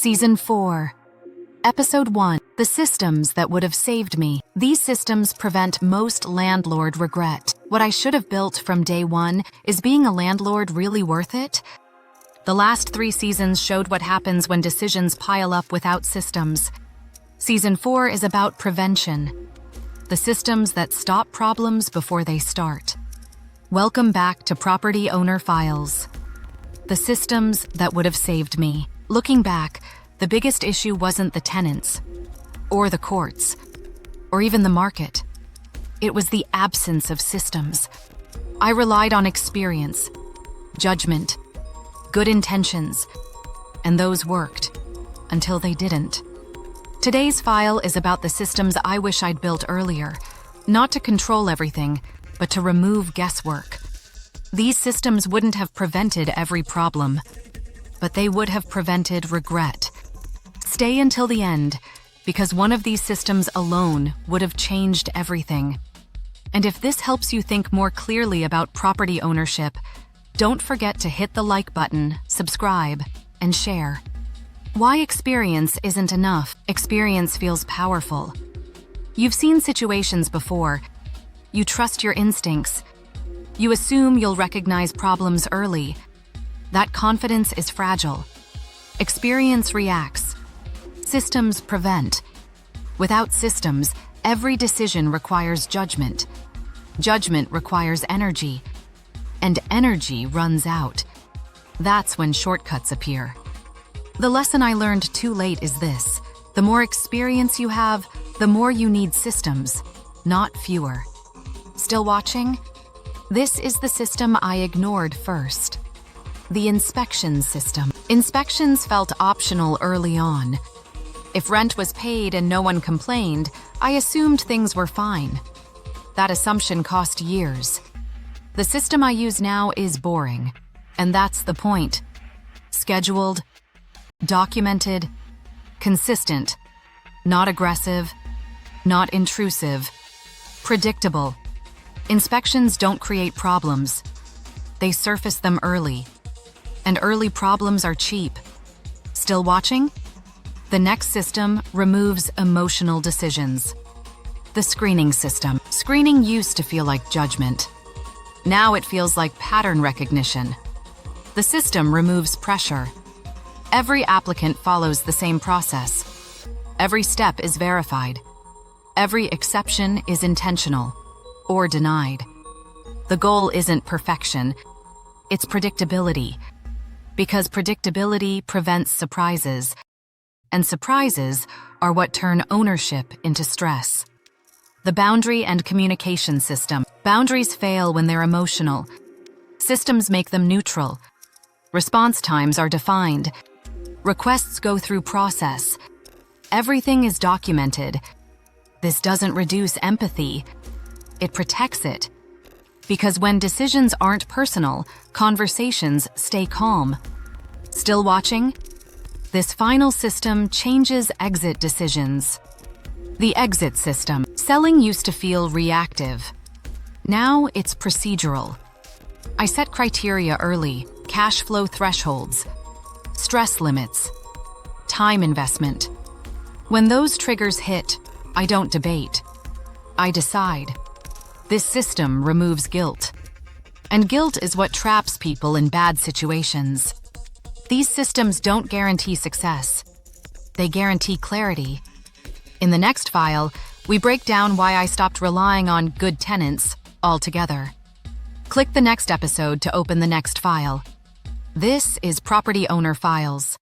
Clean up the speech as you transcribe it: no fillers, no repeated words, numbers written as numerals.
Season 4. Episode 1. The systems that would have saved me. These systems prevent most landlord regret. What I should have built from day one. Is being a landlord really worth it? The last 3 seasons showed what happens when decisions pile up without systems. Season 4 is about prevention. The systems that stop problems before they start. Welcome back to Property Owner Files. The systems that would have saved me. Looking back, the biggest issue wasn't the tenants, or the courts, or even the market. It was the absence of systems. I relied on experience, judgment, good intentions, and those worked until they didn't. Today's file is about the systems I wish I'd built earlier, not to control everything, but to remove guesswork. These systems wouldn't have prevented every problem, but they would have prevented regret. Stay until the end, because one of these systems alone would have changed everything. And if this helps you think more clearly about property ownership, don't forget to hit the like button, subscribe, and share. Why experience isn't enough? Experience feels powerful. You've seen situations before. You trust your instincts. You assume you'll recognize problems early. That confidence is fragile. Experience reacts. Systems prevent. Without systems, every decision requires judgment. Judgment requires energy. And energy runs out. That's when shortcuts appear. The lesson I learned too late is this: the more experience you have, the more you need systems, not fewer. Still watching? This is the system I ignored first. The inspection system. Inspections felt optional early on. If rent was paid and no one complained, I assumed things were fine. That assumption cost years. The system I use now is boring, and that's the point. Scheduled, documented, consistent, not aggressive, not intrusive, predictable. Inspections don't create problems. They surface them early. And early problems are cheap. Still watching? The next system removes emotional decisions. The screening system. Screening used to feel like judgment. Now it feels like pattern recognition. The system removes pressure. Every applicant follows the same process. Every step is verified. Every exception is intentional or denied. The goal isn't perfection, it's predictability. Because predictability prevents surprises, and surprises are what turn ownership into stress. The boundary and communication system. Boundaries fail when they're emotional. Systems make them neutral. Response times are defined. Requests go through process. Everything is documented. This doesn't reduce empathy. It protects it. Because when decisions aren't personal, conversations stay calm. Still watching? This final system changes exit decisions. The exit system. Selling used to feel reactive. Now it's procedural. I set criteria early: cash flow thresholds, stress limits, time investment. When those triggers hit, I don't debate. I decide. This system removes guilt. And guilt is what traps people in bad situations. These systems don't guarantee success. They guarantee clarity. In the next file, we break down why I stopped relying on good tenants altogether. Click the next episode to open the next file. This is Property Owner Files.